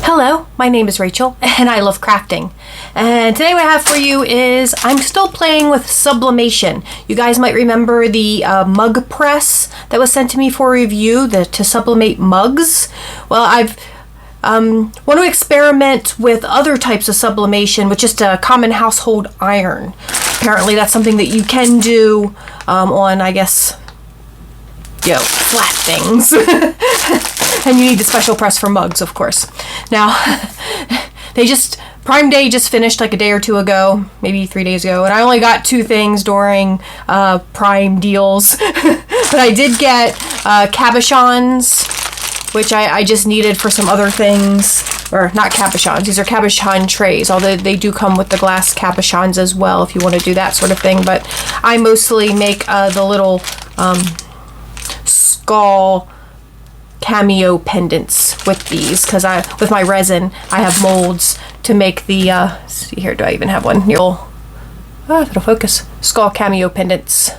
Hello, my name is Rachel and I love crafting. And today what I have for you is I'm still playing with sublimation. You guys might remember the mug press that was sent to me for review, to sublimate mugs. Well, I've want to experiment with other types of sublimation with just a common household iron. Apparently that's something that you can do on, I guess, flat things. And you need the special press for mugs, of course. Now, Prime Day just finished like a day or two ago, maybe 3 days ago, and I only got 2 things during Prime deals. But I did get cabochons, which I just needed for some other things. Or not cabochons, these are cabochon trays, although they do come with the glass cabochons as well if you want to do that sort of thing. But I mostly make the little skull cameo pendants with these, because with my resin I have molds to make the let's see here, do I even have one? If it'll focus, skull cameo pendants.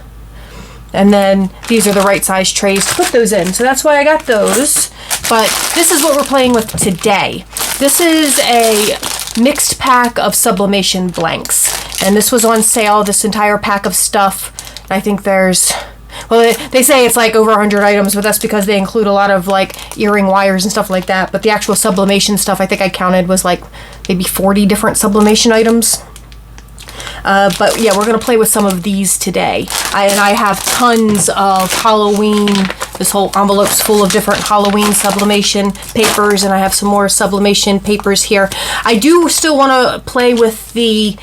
And then these are the right size trays to put those in, so that's why I got those. But this is what we're playing with today. This is a mixed pack of Sublimation Blanks, and this was on sale, this entire pack of stuff. I think there's, well, they say it's like over 100 items, but that's because they include a lot of like earring wires and stuff like that. But the actual sublimation stuff, I think I counted, was like maybe 40 different sublimation items. But yeah, we're going to play with some of these today. I have tons of Halloween, this whole envelope's full of different Halloween sublimation papers, and I have some more sublimation papers here. I do still want to play with the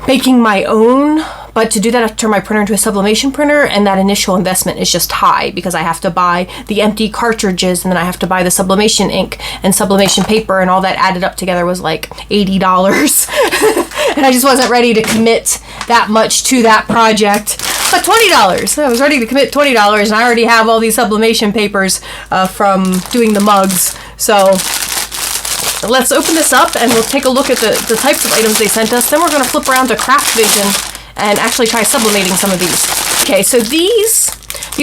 making my own, but to do that I have to turn my printer into a sublimation printer, and that initial investment is just high because I have to buy the empty cartridges, and then I have to buy the sublimation ink and sublimation paper, and all that added up together was like $80. And I just wasn't ready to commit that much to that project. But $20, I was ready to commit $20, and I already have all these sublimation papers from doing the mugs. So let's open this up and we'll take a look at the types of items they sent us. Then we're going to flip around to Craft Vision and actually try sublimating some of these. Okay, so these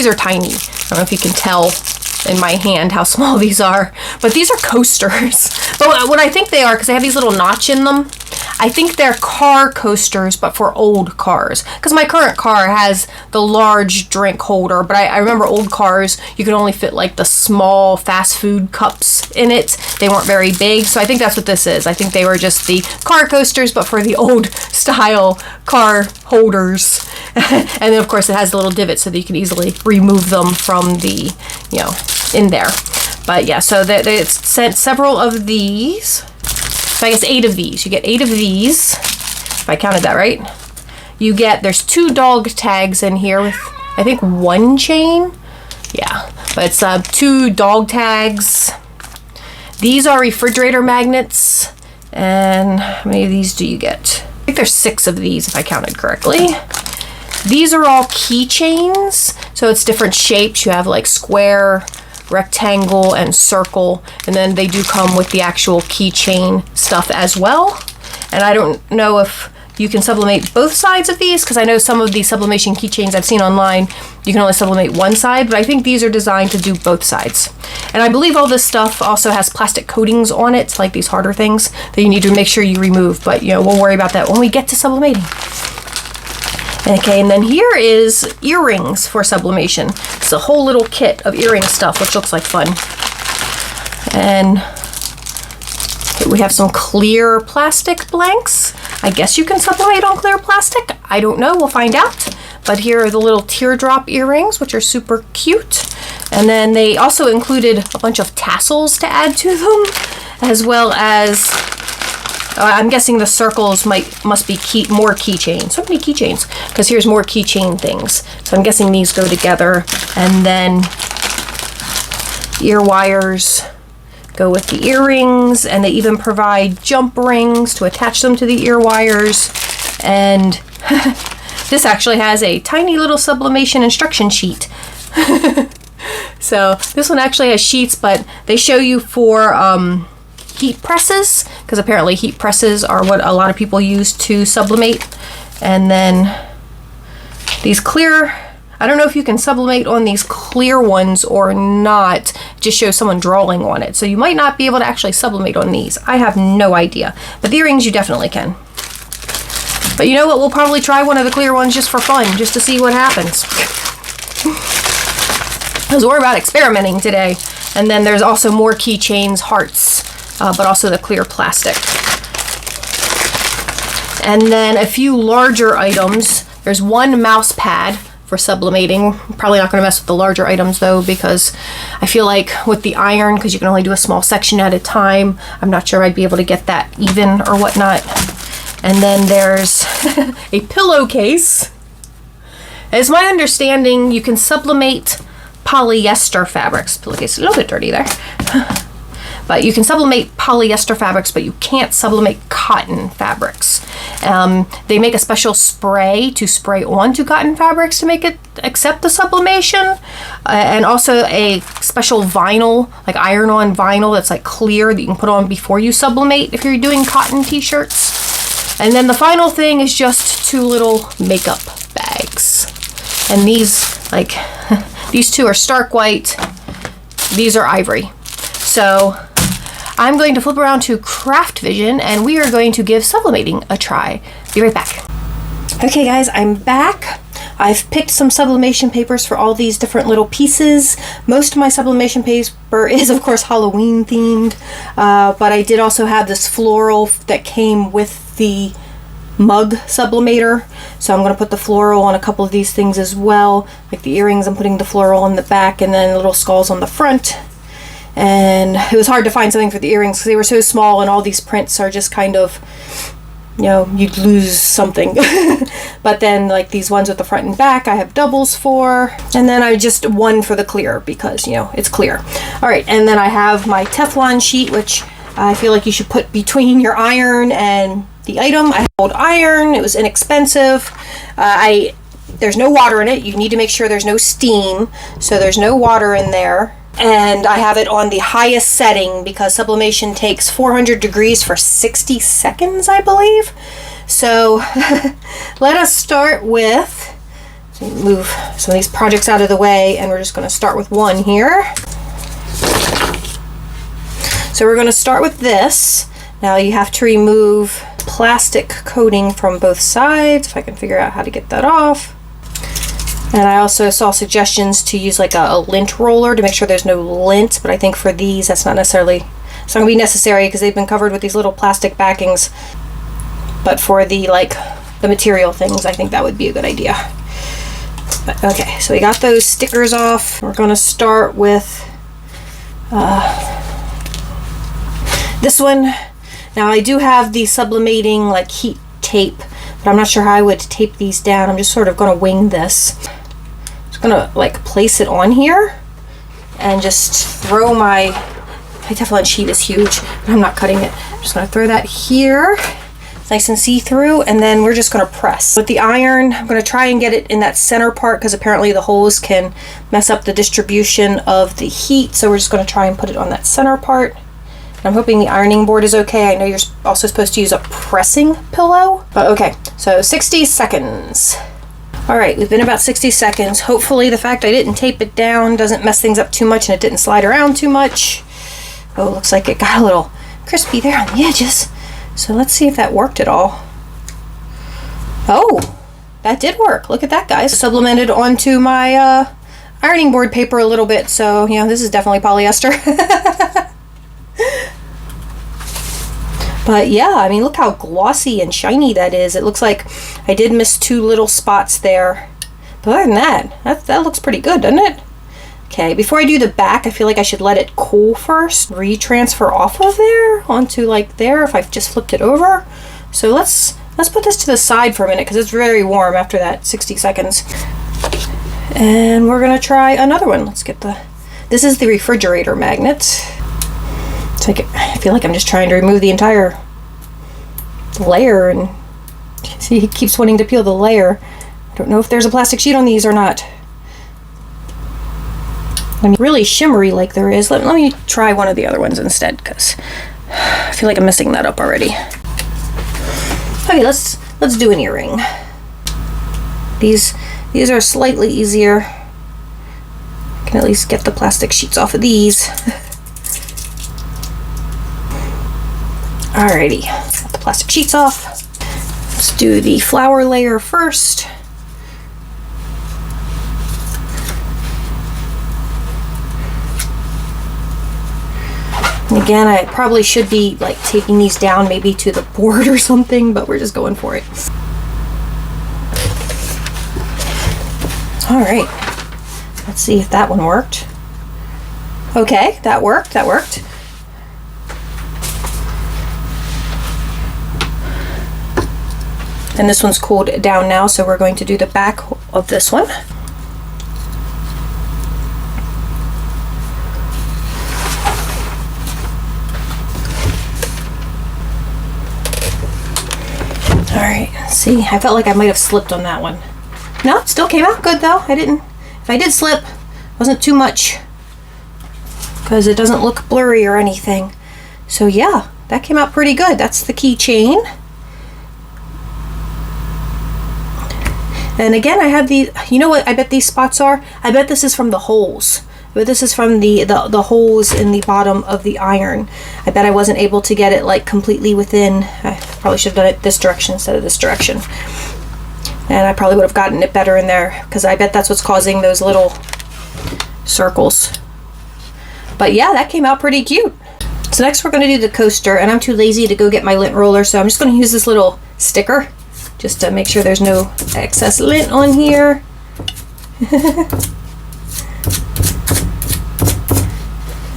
are tiny. I don't know if you can tell in my hand how small these are, but these are coasters. But what I think they are, because they have these little notch in them, I think they're car coasters, but for old cars. Because my current car has the large drink holder, but I remember old cars, you could only fit like the small fast food cups in it. They weren't very big, so I think that's what this is. I think they were just the car coasters, but for the old style car holders. And then of course it has the little divot so that you can easily remove them from the, in there. But yeah, so they sent several of these. So I guess 8 of these. You get 8 of these, if I counted that right. There's 2 dog tags in here with, I think, 1 chain. Yeah, but it's 2 dog tags. These are refrigerator magnets. And how many of these do you get? I think there's 6 of these, if I counted correctly. These are all keychains, so it's different shapes. You have like square, rectangle, and circle, and then they do come with the actual keychain stuff as well. And I don't know if you can sublimate both sides of these, because I know some of the sublimation keychains I've seen online, you can only sublimate one side, but I think these are designed to do both sides. And I believe all this stuff also has plastic coatings on it, like these harder things that you need to make sure you remove, but we'll worry about that when we get to sublimating. Okay, and then here is earrings for sublimation. It's a whole little kit of earring stuff, which looks like fun. And we have some clear plastic blanks. I guess you can sublimate on clear plastic. I don't know, we'll find out. But here are the little teardrop earrings, which are super cute. And then they also included a bunch of tassels to add to them, as well as I'm guessing the circles must be more keychains. So many keychains, because here's more keychain things. So I'm guessing these go together, and then ear wires go with the earrings, and they even provide jump rings to attach them to the ear wires. And this actually has a tiny little sublimation instruction sheet. So this one actually has sheets, but they show you for heat presses, because apparently heat presses are what a lot of people use to sublimate. And then these clear, I don't know if you can sublimate on these clear ones or not. It just shows someone drawing on it. So you might not be able to actually sublimate on these. I have no idea. But the earrings you definitely can. But you know what? We'll probably try one of the clear ones just for fun, just to see what happens. Because we're about experimenting today. And then there's also more keychains, hearts, but also the clear plastic. And then a few larger items. There's one mouse pad for sublimating. Probably not going to mess with the larger items though, because I feel like with the iron, because you can only do a small section at a time, I'm not sure I'd be able to get that even or whatnot. And then there's a pillowcase. It's my understanding you can sublimate polyester fabrics. Pillowcase is a little bit dirty there. But you can sublimate polyester fabrics, but you can't sublimate cotton fabrics. They make a special spray to spray onto cotton fabrics to make it accept the sublimation. And also a special vinyl, like iron-on vinyl that's like clear that you can put on before you sublimate if you're doing cotton t-shirts. And then the final thing is just 2 little makeup bags. And these, like, these 2 are stark white. These are ivory. So I'm going to flip around to Craft Vision and we are going to give sublimating a try. Be right back. Okay guys, I'm back. I've picked some sublimation papers for all these different little pieces. Most of my sublimation paper is of course Halloween themed, but I did also have this floral that came with the mug sublimator. So I'm going to put the floral on a couple of these things as well. Like the earrings, I'm putting the floral on the back and then little skulls on the front. And it was hard to find something for the earrings because they were so small and all these prints are just kind of, you know, you'd lose something. But then like these ones with the front and back I have doubles for, and then I just one for the clear because, you know, it's clear. All right, and then I have my Teflon sheet, which I feel like you should put between your iron and the item. I have old iron. It was inexpensive. There's no water in it. You need to make sure there's no steam, so there's no water in there. And I have it on the highest setting because sublimation takes 400 degrees for 60 seconds, I believe. So let us start with, move some of these projects out of the way, and we're just going to start with one here. So we're going to start with this. Now you have to remove plastic coating from both sides, if I can figure out how to get that off. And I also saw suggestions to use like a lint roller to make sure there's no lint, but I think for these that's not necessarily, it's not going to be necessary because they've been covered with these little plastic backings. But for the like the material things, I think that would be a good idea. But, okay, so we got those stickers off. We're going to start with this one. Now I do have the sublimating like heat tape, but I'm not sure how I would tape these down. I'm just sort of going to wing this. Gonna like place it on here and just throw my Teflon sheet is huge, but I'm not cutting it. I'm just gonna throw that here. It's nice and see-through, and then we're just gonna press. With the iron, I'm gonna try and get it in that center part because apparently the holes can mess up the distribution of the heat, so we're just gonna try and put it on that center part. And I'm hoping the ironing board is okay. I know you're also supposed to use a pressing pillow, but okay. So 60 seconds. All right, we've been about 60 seconds. Hopefully the fact I didn't tape it down doesn't mess things up too much and it didn't slide around too much. Oh, it looks like it got a little crispy there on the edges. So let's see if that worked at all. Oh, that did work. Look at that, guys. Sublimated onto my ironing board paper a little bit. So, you know, this is definitely polyester. But yeah, I mean, look how glossy and shiny that is. It looks like I did miss 2 little spots there. But other than that, that looks pretty good, doesn't it? Okay, before I do the back, I feel like I should let it cool first. Retransfer off of there onto like there if I've just flipped it over. So let's put this to the side for a minute because it's very warm after that 60 seconds. And we're gonna try another one. Let's get this is the refrigerator magnet. It's like, I feel like I'm just trying to remove the entire layer, and see, he keeps wanting to peel the layer. I don't know if there's a plastic sheet on these or not. I mean, really shimmery like there is. Let me try one of the other ones instead because I feel like I'm messing that up already. Okay, let's do an earring. These These are slightly easier. I can at least get the plastic sheets off of these. Alrighty, got the plastic sheets off. Let's do the flower layer first. And again, I probably should be like taking these down maybe to the board or something, but we're just going for it. All right, let's see if that one worked. Okay, that worked, that worked. And this one's cooled down now, so we're going to do the back of this one. All right, let's see. I felt like I might have slipped on that one. No, it still came out good though. I didn't, if I did slip, it wasn't too much because it doesn't look blurry or anything. So yeah, that came out pretty good. That's the keychain. And again, I have the, you know what I bet these spots are? I bet this is from the holes. But this is from the holes in the bottom of the iron. I bet I wasn't able to get it like completely within. I probably should have done it this direction instead of this direction. And I probably would have gotten it better in there because I bet that's what's causing those little circles. But yeah, that came out pretty cute. So next we're going to do the coaster, and I'm too lazy to go get my lint roller, so I'm just going to use this little sticker just to make sure there's no excess lint on here.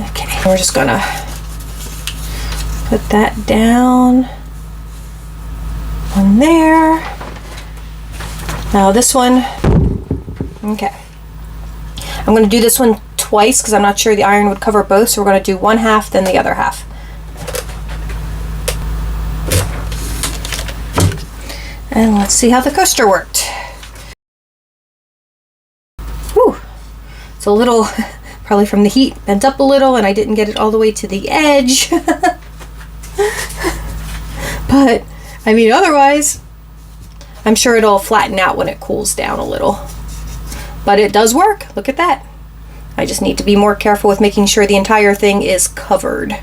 Okay, we're just gonna put that down on there. Now this one, okay, I'm gonna do this one twice because I'm not sure the iron would cover both, so we're gonna do one half then the other half. And let's see how the coaster worked. Whew. It's a little, probably from the heat, bent up a little, and I didn't get it all the way to the edge. But, I mean, otherwise, I'm sure it'll flatten out when it cools down a little. But it does work. Look at that. I just need to be more careful with making sure the entire thing is covered.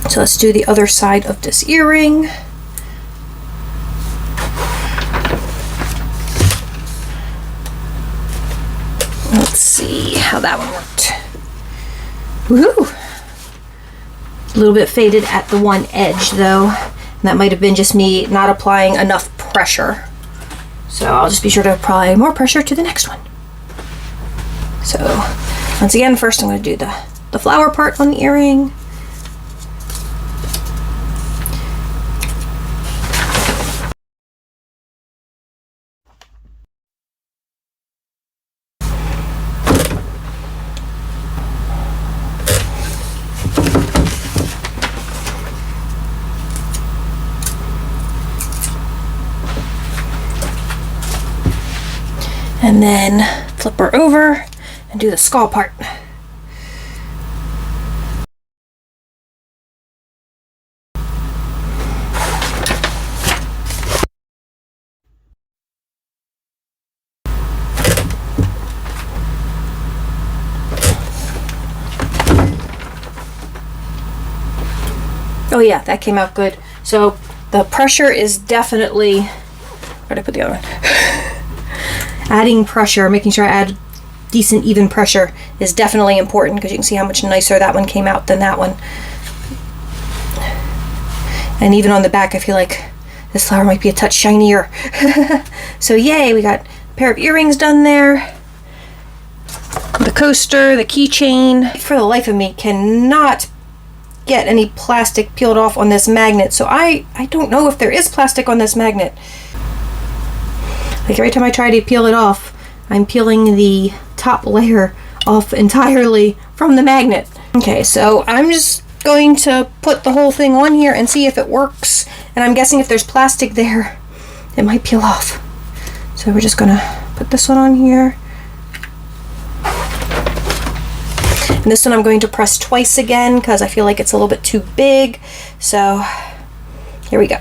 So let's do the other side of this earring. Let's see how that one worked. Woohoo! A little bit faded at the one edge though. And that might have been just me not applying enough pressure. So I'll just be sure to apply more pressure to the next one. So once again, first I'm going to do the flower part on the earring. And then flip her over and do the skull part. Oh yeah, that came out good. So the pressure is definitely, where did I put the other one? Adding pressure, making sure I add decent even pressure is definitely important because you can see how much nicer that one came out than that one. And even on the back, I feel like this flower might be a touch shinier. So yay, we got a pair of earrings done there. The coaster, the keychain. For the life of me, cannot get any plastic peeled off on this magnet. So I don't know if there is plastic on this magnet. Like every time I try to peel it off, I'm peeling the top layer off entirely from the magnet. Okay, so I'm just going to put the whole thing on here and see if it works. And I'm guessing if there's plastic there, it might peel off. So we're just gonna put this one on here. And this one I'm going to press twice again because I feel like it's a little bit too big. So here we go.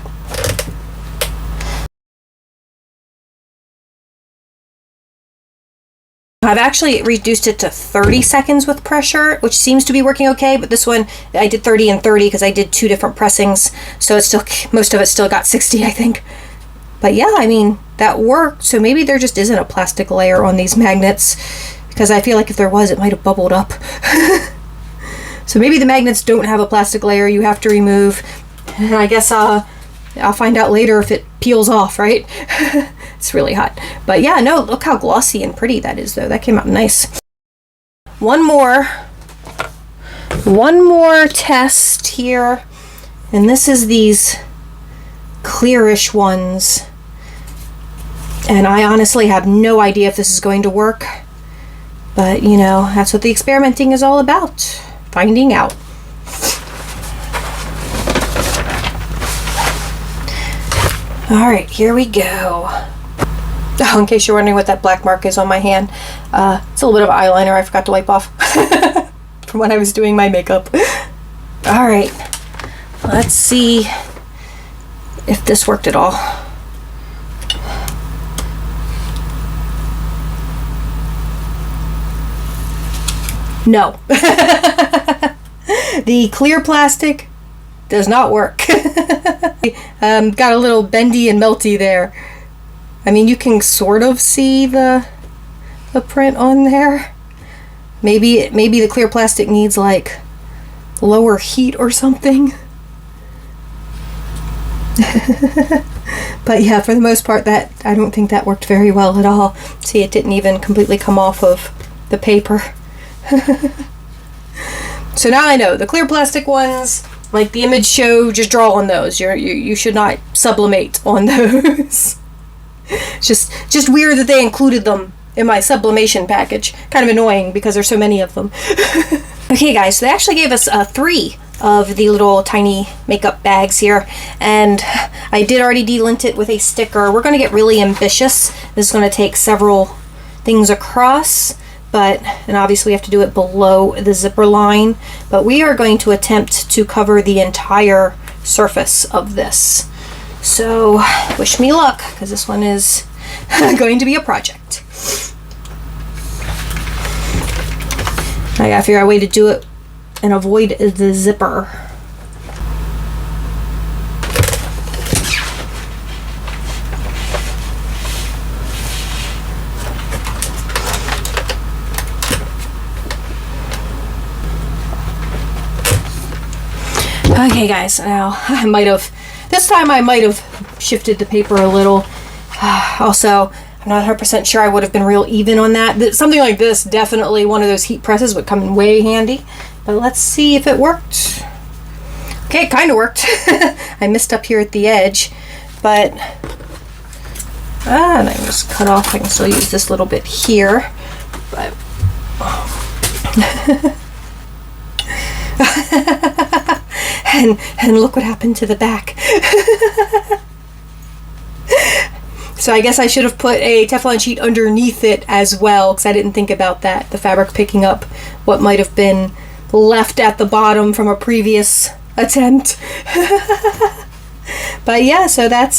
I've actually reduced it to 30 seconds with pressure, which seems to be working okay, but this one I did 30 and 30 because I did 2 different pressings, so it's still, most of it still got 60, I think. But yeah, I mean, that worked. So maybe there just isn't a plastic layer on these magnets, because I feel like if there was, it might have bubbled up. So maybe the magnets don't have a plastic layer you have to remove. And I guess I'll find out later if it peels off, right? It's really hot. But yeah, no, look how glossy and pretty that is, though. That came out nice. One more test here. And this is these clearish ones. And I honestly have no idea if this is going to work. But, you know, that's what the experimenting is all about. Finding out. Alright, here we go. Oh, in case you're wondering what that black mark is on my hand, it's a little bit of eyeliner I forgot to wipe off from when I was doing my makeup. Alright, let's see if this worked at all. No. The clear plastic does not work. Got a little bendy and melty there. I mean, you can sort of see the print on there. Maybe the clear plastic needs like lower heat or something. But yeah, for the most part, that I don't think that worked very well at all. See, it didn't even completely come off of the paper. So now I know the clear plastic ones, like the image show, just draw on those. You should not sublimate on those. Just weird that they included them in my sublimation package. Kind of annoying because there's so many of them. Okay guys, so they actually gave us 3 of the little tiny makeup bags here, and I did already delint it with a sticker. We're going to get really ambitious. This is going to take several things across, and obviously we have to do it below the zipper line, but we are going to attempt to cover the entire surface of this. So wish me luck, because this one is going to be a project. I gotta figure out a way to do it and avoid the zipper. Okay guys, now this time I might have shifted the paper a little. Also, I'm not 100% sure I would have been real even on that. Something like this, definitely one of those heat presses would come in way handy. But let's see if it worked. Okay, it kind of worked. I missed up here at the edge, but and I can just cut off. I can still use this little bit here, but and look what happened to the back. So I guess I should have put a Teflon sheet underneath it as well, because I didn't think about that. The fabric picking up what might have been left at the bottom from a previous attempt. But yeah, so I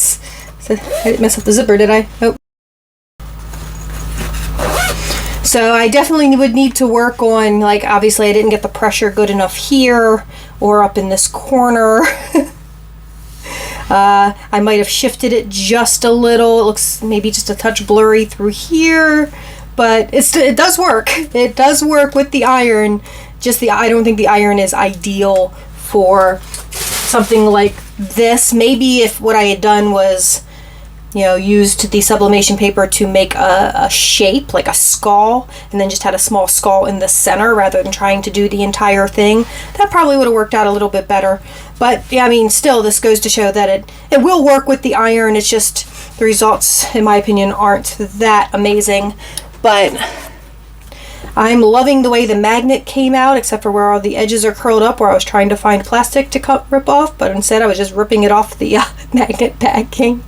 didn't mess up the zipper, did I? Oh. So I definitely would need to work on, like, obviously I didn't get the pressure good enough here or up in this corner. I might have shifted it just a little. It looks maybe just a touch blurry through here, but it does work. It does work with the iron. I don't think the iron is ideal for something like this. Maybe if what I had done was, you know, used the sublimation paper to make a shape, like a skull, and then just had a small skull in the center rather than trying to do the entire thing, that probably would have worked out a little bit better. But yeah, I mean, still, this goes to show that it will work with the iron. It's just the results, in my opinion, aren't that amazing. But I'm loving the way the magnet came out, except for where all the edges are curled up, where I was trying to find plastic to rip off, but instead I was just ripping it off the magnet backing.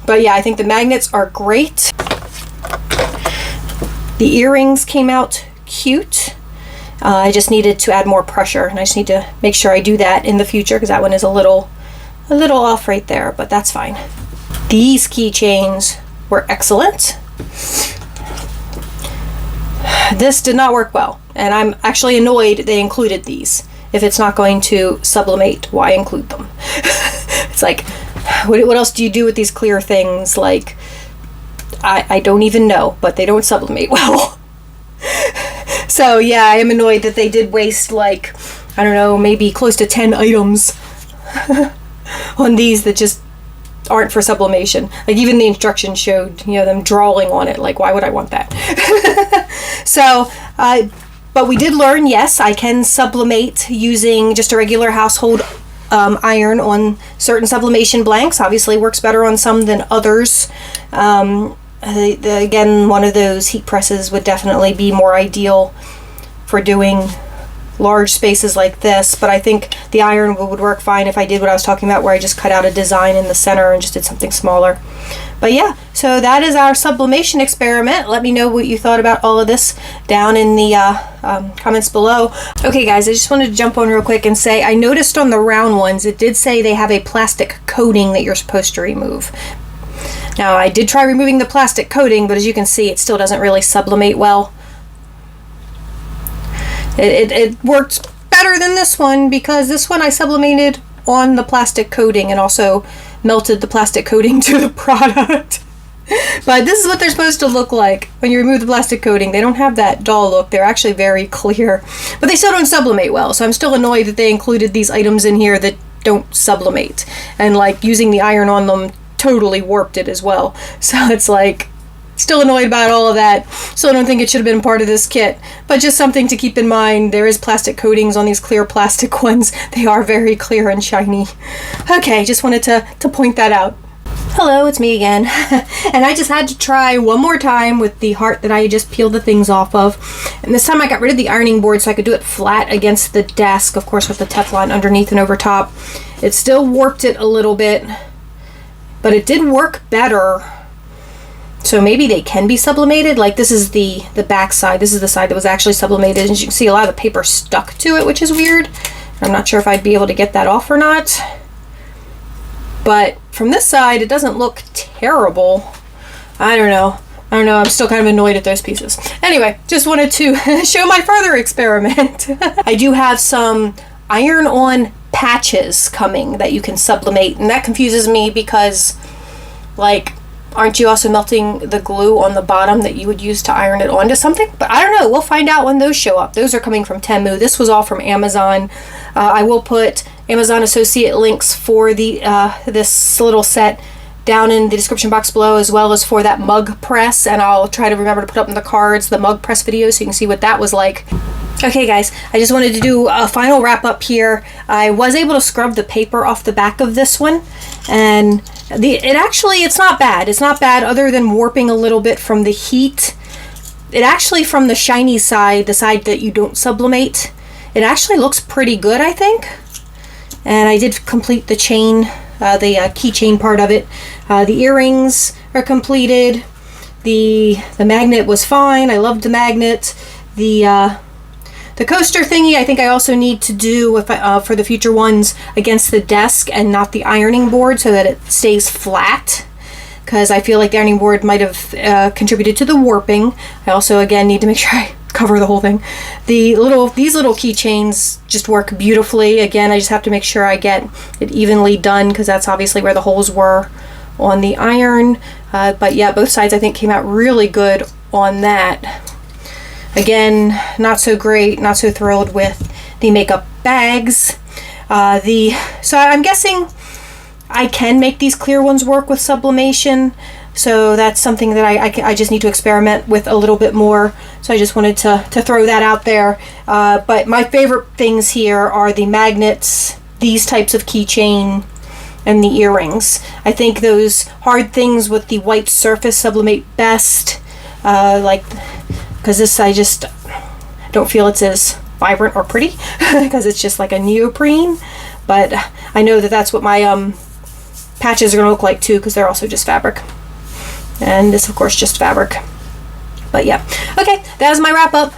But yeah, I think the magnets are great. The earrings came out cute. I just needed to add more pressure, and I just need to make sure I do that in the future, because that one is a little off right there, but that's fine. These keychains were excellent. this did not work well, and I'm actually annoyed they included these. If it's not going to sublimate, why include them? It's like, what else do you do with these clear things? Like, I don't even know, but they don't sublimate well. So yeah, I am annoyed that they did waste, like, I don't know, maybe close to 10 items on these that just aren't for sublimation. Like, even the instructions showed, you know, them drawing on it. Like, why would I want that? So, but we did learn, yes, I can sublimate using just a regular household iron on certain sublimation blanks. Obviously works better on some than others. Again, one of those heat presses would definitely be more ideal for doing large spaces like this, but I think the iron would work fine if I did what I was talking about, where I just cut out a design in the center and just did something smaller. But yeah, so that is our sublimation experiment. Let me know what you thought about all of this down in the comments below. Okay guys, I just wanted to jump on real quick and say, I noticed on the round ones, it did say they have a plastic coating that you're supposed to remove. Now, I did try removing the plastic coating, but as you can see, it still doesn't really sublimate well. It worked better than this one, because this one I sublimated on the plastic coating and also melted the plastic coating to the product. But this is what they're supposed to look like when you remove the plastic coating. They don't have that dull look. They're actually very clear, but they still don't sublimate well. So I'm still annoyed that they included these items in here that don't sublimate, and like using the iron on them totally warped it as well. So it's like, still annoyed about all of that. Still don't think it should have been part of this kit, but just something to keep in mind. There is plastic coatings on these clear plastic ones. They are very clear and shiny. Okay, just wanted to point that out. Hello, it's me again. And I just had to try one more time with the heart that I just peeled the things off of. And this time I got rid of the ironing board so I could do it flat against the desk, of course with the Teflon underneath and over top. It still warped it a little bit, but it did work better. So maybe they can be sublimated. Like, this is the back side. This is the side that was actually sublimated. And as you can see, a lot of the paper stuck to it, which is weird. I'm not sure if I'd be able to get that off or not. But from this side, it doesn't look terrible. I don't know. I'm still kind of annoyed at those pieces. Anyway, just wanted to show my further experiment. I do have some iron-on patches coming that you can sublimate. And that confuses me because, like, aren't you also melting the glue on the bottom that you would use to iron it onto something? But I don't know. We'll find out when those show up. Those are coming from TEMU. This was all from Amazon. I will put Amazon associate links for the this little set down in the description box below, as well as for that mug press, and I'll try to remember to put up in the cards the mug press video so you can see what that was like. Okay guys, I just wanted to do a final wrap up here. I was able to scrub the paper off the back of this one, and it's not bad. It's not bad other than warping a little bit from the heat. It actually, from the shiny side, the side that you don't sublimate, it actually looks pretty good, I think. And I did complete the chain, the keychain part of it. The earrings are completed. The magnet was fine. I loved the magnet. The coaster thingy, I think I also need to do for the future ones against the desk and not the ironing board, so that it stays flat, because I feel like the ironing board might have contributed to the warping. I also, again, need to make sure I cover the whole thing. These little keychains just work beautifully. Again, I just have to make sure I get it evenly done, because that's obviously where the holes were on the iron. But yeah, both sides I think came out really good on that. Again, not so great, not so thrilled with the makeup bags. So I'm guessing I can make these clear ones work with sublimation. So that's something that I just need to experiment with a little bit more. So I just wanted to throw that out there. But my favorite things here are the magnets, these types of keychain, and the earrings. I think those hard things with the white surface sublimate best. Because this, I just don't feel it's as vibrant or pretty because it's just like a neoprene. But I know that that's what my patches are going to look like too, because they're also just fabric. And this, of course, just fabric. But yeah. Okay, that was my wrap up.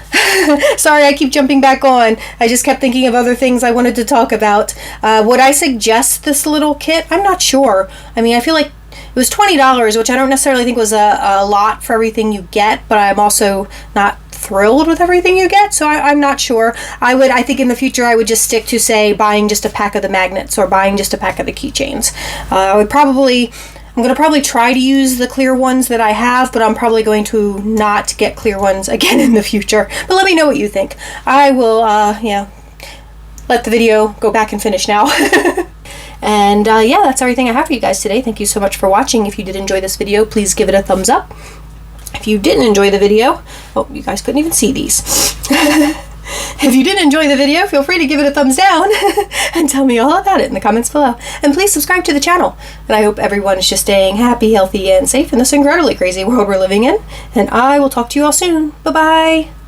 Sorry, I keep jumping back on. I just kept thinking of other things I wanted to talk about. Would I suggest this little kit? I'm not sure. I mean, I feel like it was $20, which I don't necessarily think was a lot for everything you get, but I'm also not thrilled with everything you get, so I'm not sure. I think in the future I would just stick to, say, buying just a pack of the magnets or buying just a pack of the keychains. I'm going to probably try to use the clear ones that I have, but I'm probably going to not get clear ones again in the future. But let me know what you think. I will, let the video go back and finish now. And yeah, that's everything I have for you guys today. Thank you so much for watching. If you did enjoy this video, please give it a thumbs up. If you didn't enjoy the video, oh, you guys couldn't even see these. If you did enjoy the video, feel free to give it a thumbs down and tell me all about it in the comments below. And please subscribe to the channel. And I hope everyone is just staying happy, healthy, and safe in this incredibly crazy world we're living in. And I will talk to you all soon. Bye-bye.